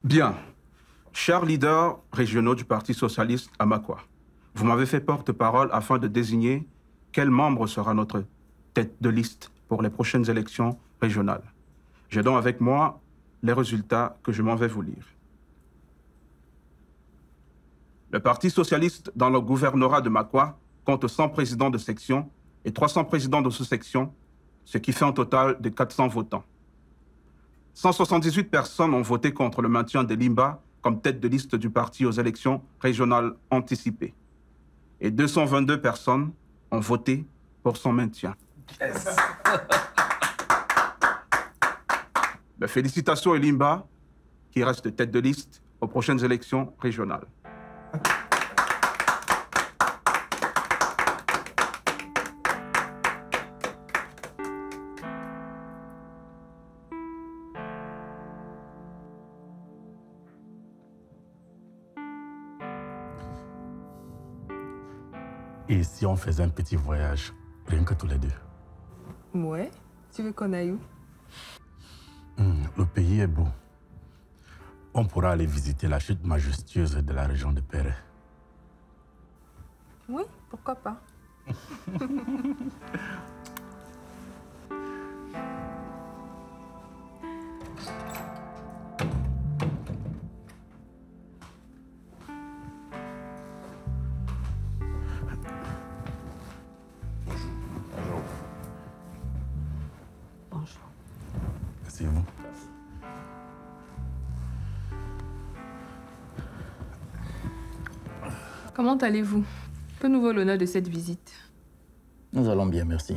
Bien. Chers leaders régionaux du Parti socialiste à Makwa, vous m'avez fait porte-parole afin de désigner quel membre sera notre tête de liste pour les prochaines élections régionales. J'ai donc avec moi les résultats que je m'en vais vous lire. Le Parti socialiste dans le gouvernorat de Makwa compte 100 présidents de section et 300 présidents de sous-section, ce qui fait un total de 400 votants. 178 personnes ont voté contre le maintien de Limba comme tête de liste du parti aux élections régionales anticipées. Et 222 personnes ont voté pour son maintien. Yes. Félicitations à Limba, qui reste tête de liste aux prochaines élections régionales. Et si on faisait un petit voyage, rien que tous les deux? Ouais, tu veux qu'on aille où? Le pays est beau. On pourra aller visiter la chute majestueuse de la région de Péret. Oui, pourquoi pas. C'est vous. Comment allez-vous? Que nous vaut l'honneur de cette visite? Nous allons bien, merci.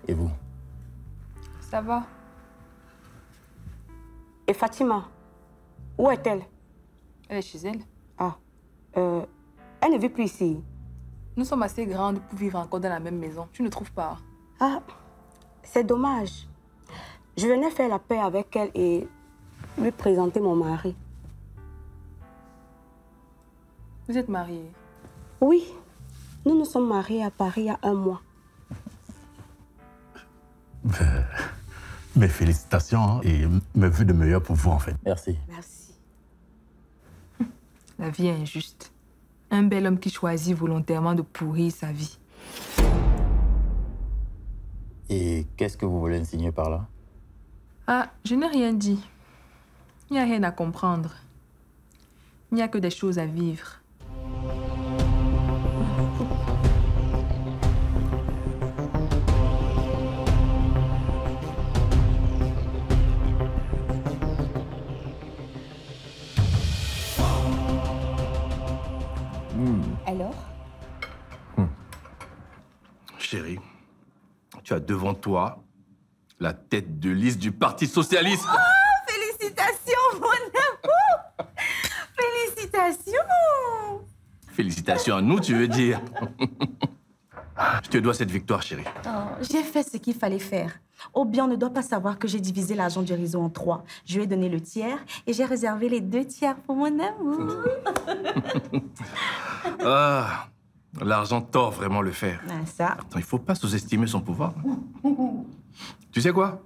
Et vous? Ça va. Et Fatima, où est-elle? Elle est chez elle. Ah, elle ne vit plus ici. Nous sommes assez grandes pour vivre encore dans la même maison. Tu ne trouves pas? Ah, c'est dommage. Je venais faire la paix avec elle et lui présenter mon mari. Vous êtes mariés? Oui, nous nous sommes mariés à Paris il y a 1 mois. Mes félicitations et mes vœux de meilleur pour vous, en fait. Merci. Merci. La vie est injuste. Un bel homme qui choisit volontairement de pourrir sa vie. Et qu'est-ce que vous voulez insinuer par là? Ah, je n'ai rien dit. Il n'y a rien à comprendre. Il n'y a que des choses à vivre. Alors? Chérie, tu as devant toi la tête de liste du Parti socialiste. Oh, félicitations, mon amour! Félicitations! Félicitations à nous, tu veux dire. Je te dois cette victoire, chérie. Oh, j'ai fait ce qu'il fallait faire. Obiang ne doit pas savoir que j'ai divisé l'argent du réseau en 3. Je lui ai donné le tiers et j'ai réservé les 2 tiers pour mon amour. Ah, l'argent tord vraiment le fer. Ah, ça. Attends, il faut pas sous-estimer son pouvoir. Tu sais quoi?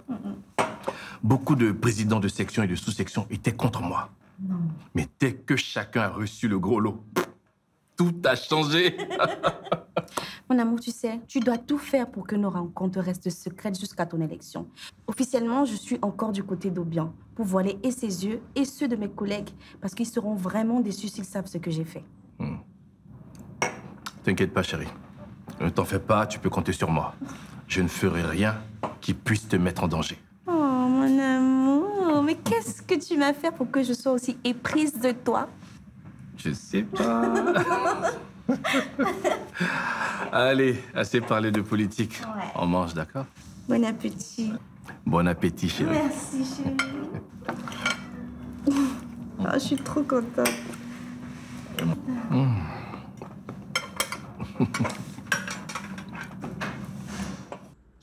Beaucoup de présidents de section et de sous-section étaient contre moi. Non. Mais dès que chacun a reçu le gros lot, tout a changé. Mon amour, tu sais, tu dois tout faire pour que nos rencontres restent secrètes jusqu'à ton élection. Officiellement, je suis encore du côté d'Obiang pour voiler et ses yeux et ceux de mes collègues parce qu'ils seront vraiment déçus s'ils savent ce que j'ai fait. T'inquiète pas, chérie. Ne t'en fais pas, tu peux compter sur moi. Je ne ferai rien qui puisse te mettre en danger. Oh, mon amour, mais qu'est-ce que tu vas faire pour que je sois aussi éprise de toi? Je sais pas. Allez, assez parlé de politique. Ouais. On mange, d'accord? Bon appétit. Bon appétit, chérie. Merci, chérie. Oh, je suis trop contente.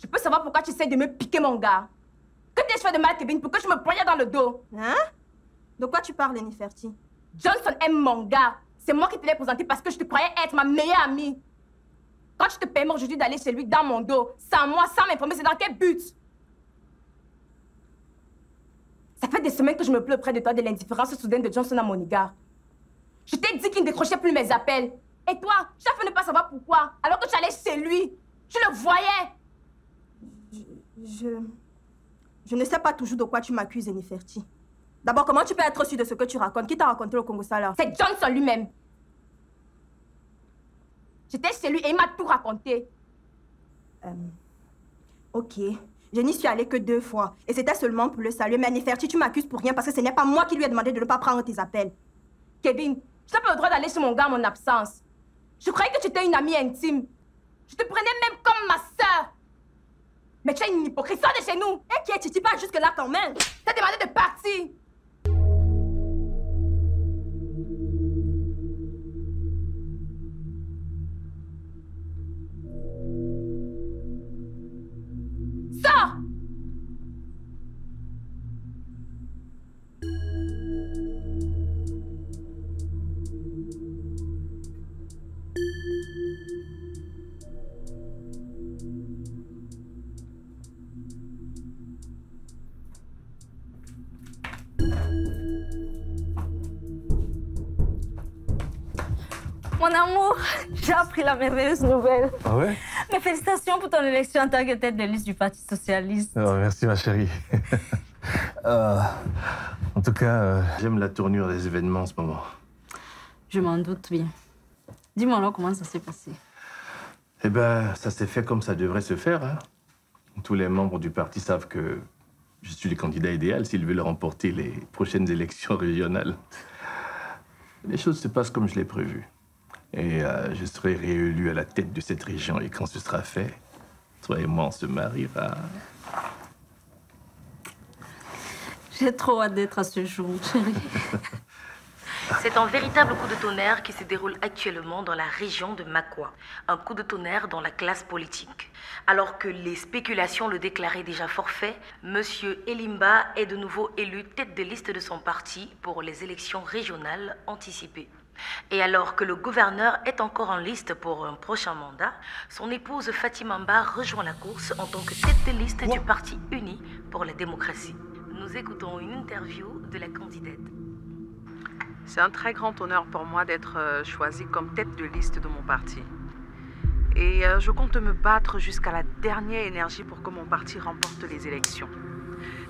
Je peux savoir pourquoi tu essaies de me piquer, mon gars? Que t'es fait de mal, Kevin, pour que je me poignarde dans le dos? Hein? De quoi tu parles, Neferti? Johnson aime mon gars. C'est moi qui te l'ai présenté parce que je te croyais être ma meilleure amie. Quand tu te permets aujourd'hui d'aller chez lui dans mon dos, sans moi, sans m'informer, c'est dans quel but? Ça fait des semaines que je me pleure près de toi de l'indifférence soudaine de Johnson à mon égard. Je t'ai dit qu'il ne décrochait plus mes appels. Et toi, tu as fait ne pas savoir pourquoi, alors que tu allais chez lui. Tu le voyais. Je ne sais pas toujours de quoi tu m'accuses, Neferti. D'abord, comment tu peux être sûr de ce que tu racontes? Qui t'a raconté le Congo Sala? C'est Johnson lui-même. J'étais chez lui et il m'a tout raconté. Ok. Je n'y suis allée que 2 fois. Et c'était seulement pour le saluer. Mais Neferti, tu m'accuses pour rien parce que ce n'est pas moi qui lui ai demandé de ne pas prendre tes appels. Kevin, je n'ai pas le droit d'aller chez mon gars en mon absence. Je croyais que tu étais une amie intime. Je te prenais même comme ma sœur. Mais tu es une hypocrite, sors de chez nous. Et qui est-tu pas jusque-là quand même? T'as demandé de partir. Sors! Mon amour, j'ai appris la merveilleuse nouvelle. Ah ouais? Mes félicitations pour ton élection en tant que tête de liste du Parti Socialiste. Oh, merci ma chérie. En tout cas, J'aime la tournure des événements en ce moment. Je m'en doute bien. Dis-moi alors comment ça s'est passé. Eh ben, ça s'est fait comme ça devrait se faire. Hein. Tous les membres du parti savent que je suis le candidat idéal s'ils veulent remporter les prochaines élections régionales. Les choses se passent comme je l'ai prévu. Et je serai réélu à la tête de cette région. Et quand ce sera fait, toi et moi, on se mariera. J'ai trop hâte d'être à ce jour, chérie. C'est un véritable coup de tonnerre qui se déroule actuellement dans la région de Makwa. Un coup de tonnerre dans la classe politique. Alors que les spéculations le déclaraient déjà forfait, Monsieur Elimba est de nouveau élu tête de liste de son parti pour les élections régionales anticipées. Et alors que le gouverneur est encore en liste pour un prochain mandat, son épouse Fatima Mba rejoint la course en tant que tête de liste du Parti uni pour la démocratie. Nous écoutons une interview de la candidate. C'est un très grand honneur pour moi d'être choisie comme tête de liste de mon parti. Et je compte me battre jusqu'à la dernière énergie pour que mon parti remporte les élections.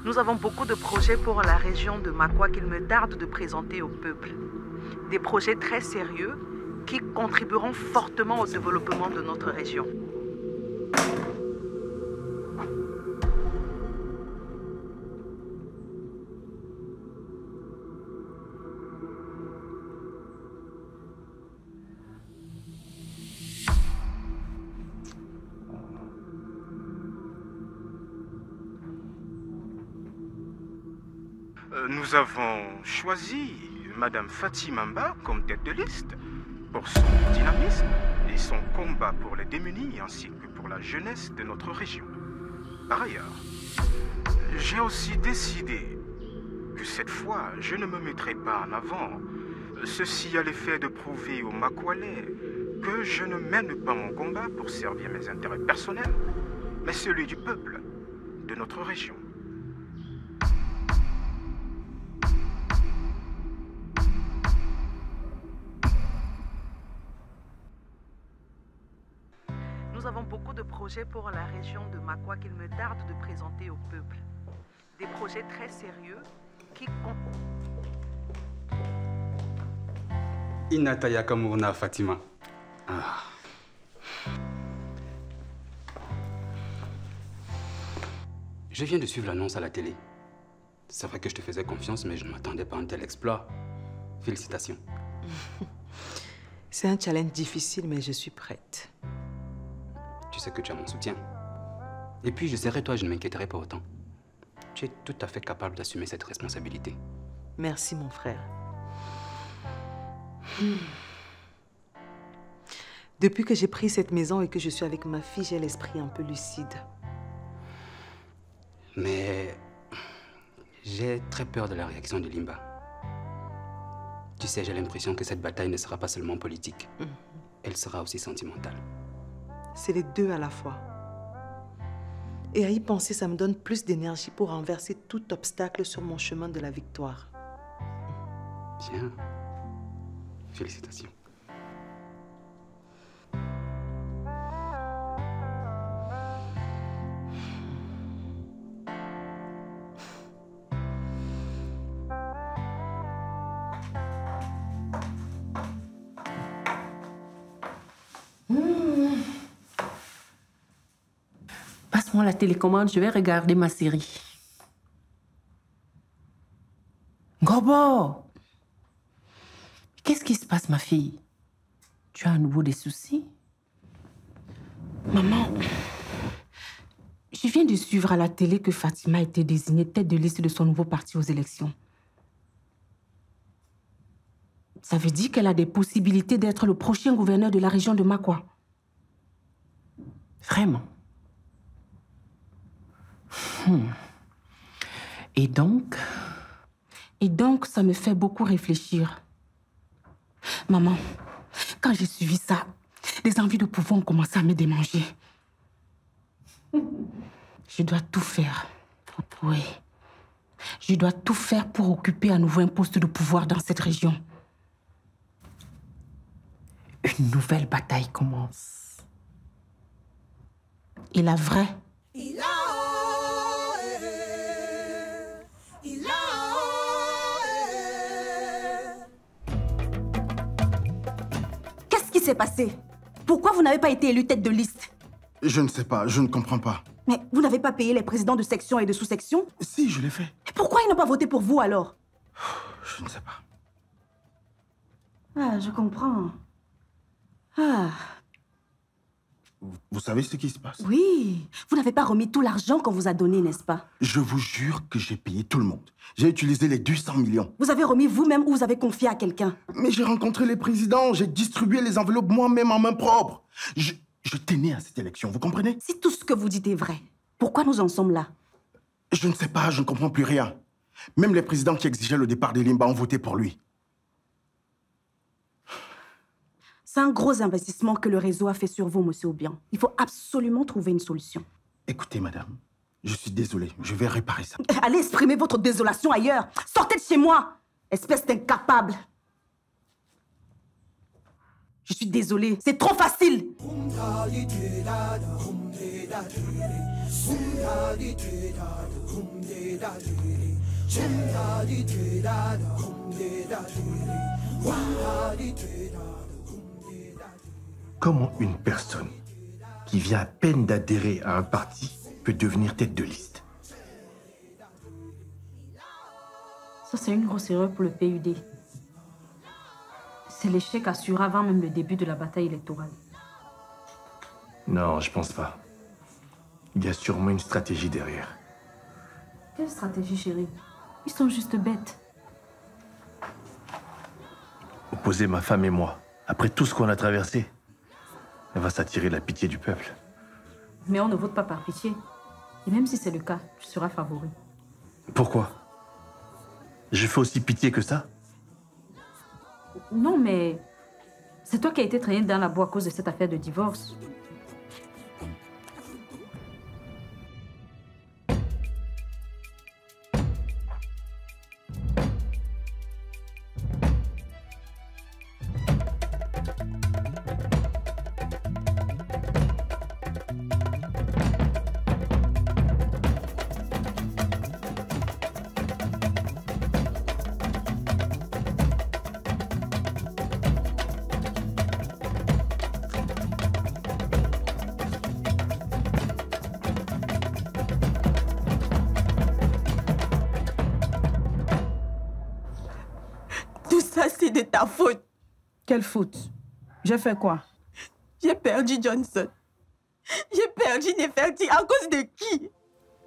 Nous avons beaucoup de projets pour la région de Makwa qu'il me tarde de présenter au peuple. Des projets très sérieux qui contribueront fortement au développement de notre région. Nous avons choisi Madame Fatima Mba comme tête de liste pour son dynamisme et son combat pour les démunis ainsi que pour la jeunesse de notre région. Par ailleurs, j'ai aussi décidé que cette fois, je ne me mettrai pas en avant. Ceci a l'effet de prouver aux Makwalais que je ne mène pas mon combat pour servir mes intérêts personnels, mais celui du peuple de notre région. Nous avons beaucoup de projets pour la région de Makwa qu'il me tarde de présenter au peuple. Des projets très sérieux qui... Inata Yakamurna Fatima. Ah. Je viens de suivre l'annonce à la télé. C'est vrai que je te faisais confiance, mais je ne m'attendais pas à un tel exploit. Félicitations. C'est un challenge difficile, mais je suis prête. Tu sais que tu as mon soutien. Et puis, je serai toi, je ne m'inquiéterai pas autant. Tu es tout à fait capable d'assumer cette responsabilité. Merci, mon frère. Depuis que j'ai pris cette maison et que je suis avec ma fille, j'ai l'esprit un peu lucide. Mais j'ai très peur de la réaction de Limba. Tu sais, j'ai l'impression que cette bataille ne sera pas seulement politique. Elle sera aussi sentimentale. C'est les deux à la fois. Et à y penser, ça me donne plus d'énergie pour renverser tout obstacle sur mon chemin de la victoire. Bien. Félicitations. Passe-moi la télécommande, je vais regarder ma série. Gobo! Qu'est-ce qui se passe, ma fille? Tu as à nouveau des soucis? Maman, je viens de suivre à la télé que Fatima a été désignée tête de liste de son nouveau parti aux élections. Ça veut dire qu'elle a des possibilités d'être le prochain gouverneur de la région de Makwa. Vraiment? Et donc? Et donc, ça me fait beaucoup réfléchir. Maman, quand j'ai suivi ça, les envies de pouvoir ont commencé à me démanger. Je dois tout faire. Oui. Je dois tout faire pour occuper à nouveau un poste de pouvoir dans cette région. Une nouvelle bataille commence. Et la vraie? Qu'est-ce qui s'est passé? Pourquoi vous n'avez pas été élu tête de liste? Je ne sais pas, je ne comprends pas. Mais vous n'avez pas payé les présidents de section et de sous-section? Si, je l'ai fait. Et pourquoi ils n'ont pas voté pour vous alors? Je ne sais pas. Ah, je comprends. Ah. Vous savez ce qui se passe? Oui, vous n'avez pas remis tout l'argent qu'on vous a donné, n'est-ce pas? Je vous jure que j'ai payé tout le monde. J'ai utilisé les 200 millions. Vous avez remis vous-même ou vous avez confié à quelqu'un? Mais j'ai rencontré les présidents, j'ai distribué les enveloppes moi-même en main propre. Je tenais à cette élection, vous comprenez? Si tout ce que vous dites est vrai, pourquoi nous en sommes là? Je ne sais pas, je ne comprends plus rien. Même les présidents qui exigeaient le départ de Limba ont voté pour lui. C'est un gros investissement que le réseau a fait sur vous, monsieur Obiang. Il faut absolument trouver une solution. Écoutez, madame, je suis désolé, je vais réparer ça. Allez exprimer votre désolation ailleurs. Sortez de chez moi, espèce d'incapable. Je suis désolée, c'est trop facile. Comment une personne qui vient à peine d'adhérer à un parti peut devenir tête de liste? Ça, c'est une grosse erreur pour le PUD. C'est l'échec assuré avant même le début de la bataille électorale. Non, je pense pas. Il y a sûrement une stratégie derrière. Quelle stratégie, chérie? Ils sont juste bêtes. Opposer ma femme et moi, après tout ce qu'on a traversé, elle va s'attirer la pitié du peuple. Mais on ne vote pas par pitié. Et même si c'est le cas, tu seras favori. Pourquoi? Je fais aussi pitié que ça? Non, mais c'est toi qui as été traîné dans la boue à cause de cette affaire de divorce. C'est de ta faute. Quelle faute? J'ai fait quoi? J'ai perdu Johnson. J'ai perdu Neferti. À cause de qui?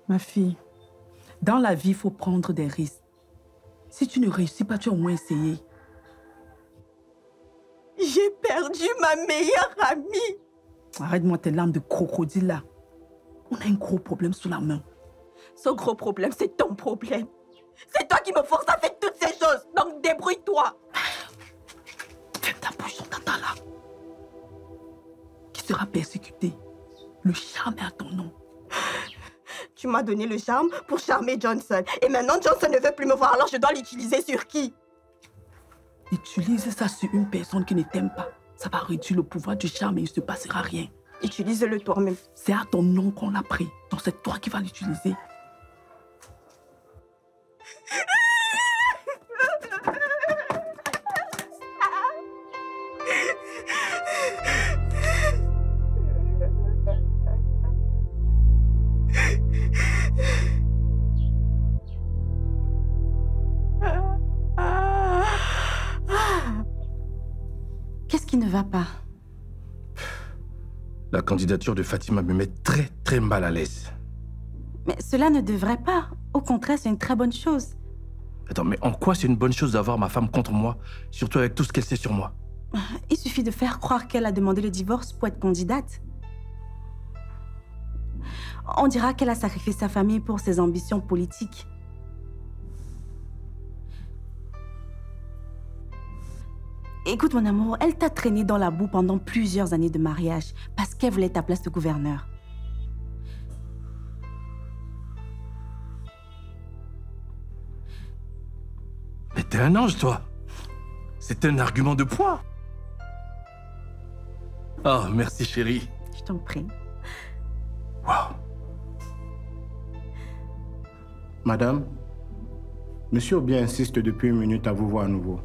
Ma fille, dans la vie, il faut prendre des risques. Si tu ne réussis pas, tu as au moins essayé. J'ai perdu ma meilleure amie. Arrête-moi tes larmes de crocodile là. On a un gros problème sous la main. Ce gros problème, c'est ton problème. C'est toi qui me forces à faire toutes ces choses. Donc débrouille-toi. Ferme ta bouche, ton tata là. Qui sera persécuté. Le charme est à ton nom. Tu m'as donné le charme pour charmer Johnson. Et maintenant, Johnson ne veut plus me voir, alors je dois l'utiliser sur qui? Utilise ça sur une personne qui ne t'aime pas. Ça va réduire le pouvoir du charme et il ne se passera rien. Utilise-le toi-même. C'est à ton nom qu'on l'a pris. Donc c'est toi qui vas l'utiliser. Qu'est-ce qui ne va pas? La candidature de Fatima me met très très mal à l'aise. Mais cela ne devrait pas. Au contraire, c'est une très bonne chose. Attends, mais en quoi c'est une bonne chose d'avoir ma femme contre moi, surtout avec tout ce qu'elle sait sur moi? Il suffit de faire croire qu'elle a demandé le divorce pour être candidate. On dira qu'elle a sacrifié sa famille pour ses ambitions politiques. Écoute, mon amour, elle t'a traîné dans la boue pendant plusieurs années de mariage parce qu'elle voulait ta place de gouverneur. Mais t'es un ange, toi. C'est un argument de poids. Oh, merci, chérie. Je t'en prie. Waouh. Madame, Monsieur Obi insiste depuis une minute à vous voir à nouveau.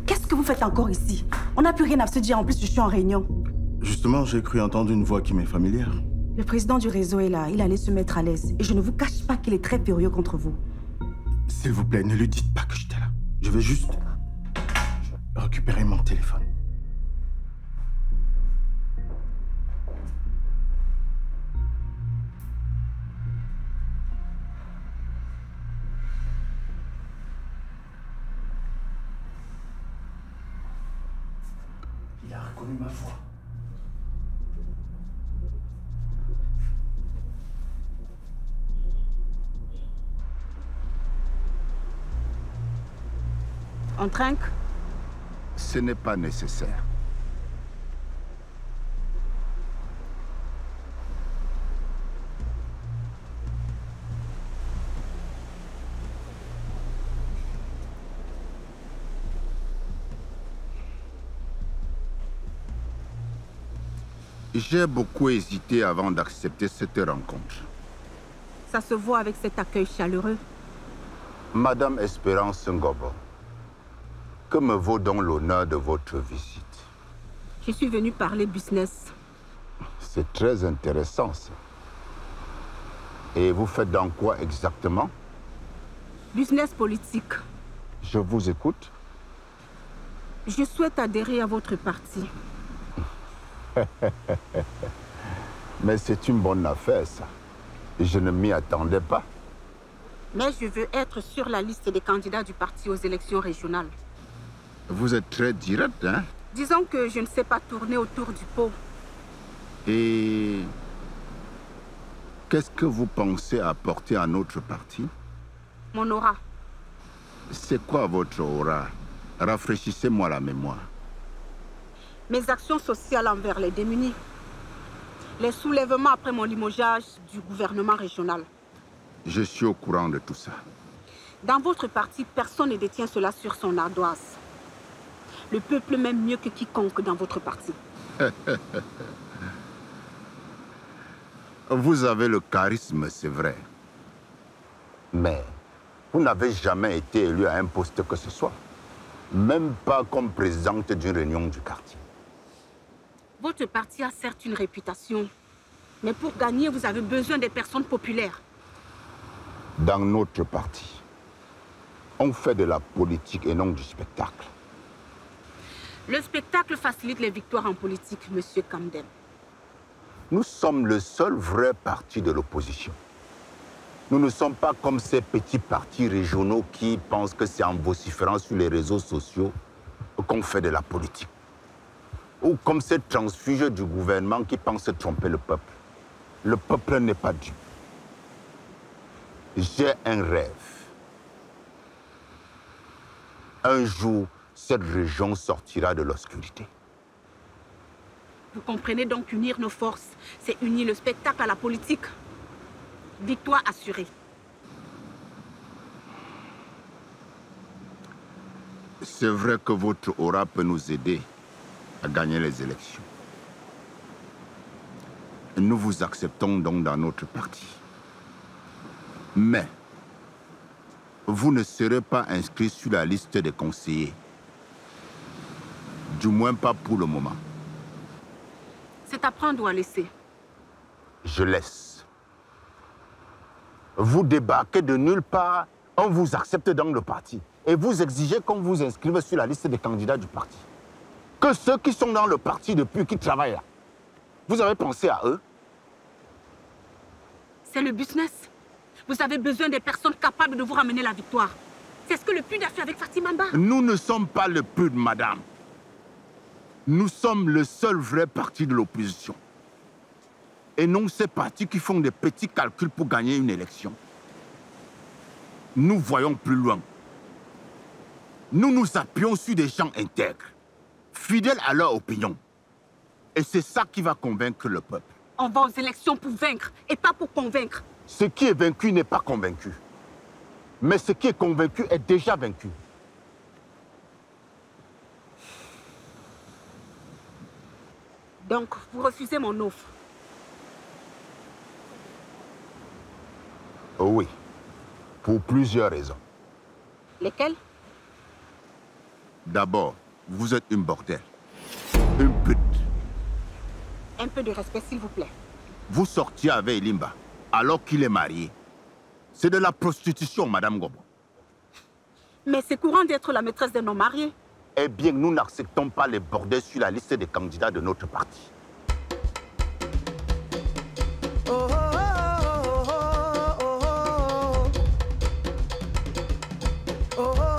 Qu'est-ce que vous faites encore ici? On n'a plus rien à se dire, en plus je suis en réunion. Justement, j'ai cru entendre une voix qui m'est familière. Le président du réseau est là, il allait se mettre à l'aise. Et je ne vous cache pas qu'il est très furieux contre vous. S'il vous plaît, ne lui dites pas que j'étais là. Je vais juste récupérer mon téléphone. Il a reconnu ma voix. On trinque? Ce n'est pas nécessaire. J'ai beaucoup hésité avant d'accepter cette rencontre. Ça se voit avec cet accueil chaleureux. Madame Espérance Ngobo, que me vaut donc l'honneur de votre visite? Je suis venue parler business. C'est très intéressant, ça. Et vous faites dans quoi exactement? Business politique. Je vous écoute. Je souhaite adhérer à votre parti. Mais c'est une bonne affaire, ça. Je ne m'y attendais pas. Mais je veux être sur la liste des candidats du parti aux élections régionales. Vous êtes très direct, hein? Disons que je ne sais pas tourner autour du pot. Et qu'est-ce que vous pensez apporter à notre parti? Mon aura. C'est quoi votre aura? Rafraîchissez-moi la mémoire. Mes actions sociales envers les démunis. Les soulèvements après mon limogeage du gouvernement régional. Je suis au courant de tout ça. Dans votre parti, personne ne détient cela sur son ardoise. Le peuple m'aime mieux que quiconque dans votre parti. Vous avez le charisme, c'est vrai. Mais vous n'avez jamais été élu à un poste que ce soit. Même pas comme présidente d'une réunion du quartier. Votre parti a certes une réputation, mais pour gagner, vous avez besoin des personnes populaires. Dans notre parti, on fait de la politique et non du spectacle. Le spectacle facilite les victoires en politique, Monsieur Camden. Nous sommes le seul vrai parti de l'opposition. Nous ne sommes pas comme ces petits partis régionaux qui pensent que c'est en vociférant sur les réseaux sociaux qu'on fait de la politique. Ou comme ces transfuges du gouvernement qui pensent tromper le peuple. Le peuple n'est pas dupe. J'ai un rêve. Un jour, cette région sortira de l'obscurité. Vous comprenez donc qu'unir nos forces, c'est unir le spectacle à la politique. Victoire assurée. C'est vrai que votre aura peut nous aider à gagner les élections. Nous vous acceptons donc dans notre parti. Mais vous ne serez pas inscrit sur la liste des conseillers. Du moins pas pour le moment. C'est à prendre ou à laisser. Je laisse. Vous débarquez de nulle part, on vous accepte dans le parti. Et vous exigez qu'on vous inscrive sur la liste des candidats du parti. Que ceux qui sont dans le parti depuis, qui travaillent là, vous avez pensé à eux? C'est le business. Vous avez besoin des personnes capables de vous ramener la victoire. C'est ce que le PUD a fait avec Fatima Mba. Nous ne sommes pas le PUD, madame. Nous sommes le seul vrai parti de l'opposition. Et non ces partis qui font des petits calculs pour gagner une élection. Nous voyons plus loin. Nous nous appuyons sur des gens intègres, fidèles à leur opinion. Et c'est ça qui va convaincre le peuple. On va aux élections pour vaincre et pas pour convaincre. Ce qui est vaincu n'est pas convaincu. Mais ce qui est convaincu est déjà vaincu. Donc, vous refusez mon offre? Oui, pour plusieurs raisons. Lesquelles? D'abord, vous êtes une bordel, une pute. Un peu de respect, s'il vous plaît. Vous sortiez avec Elimba, alors qu'il est marié. C'est de la prostitution, Madame Gobo. Mais c'est courant d'être la maîtresse d'un homme marié. Eh bien, nous n'acceptons pas les bordels sur la liste des candidats de notre parti. Oh,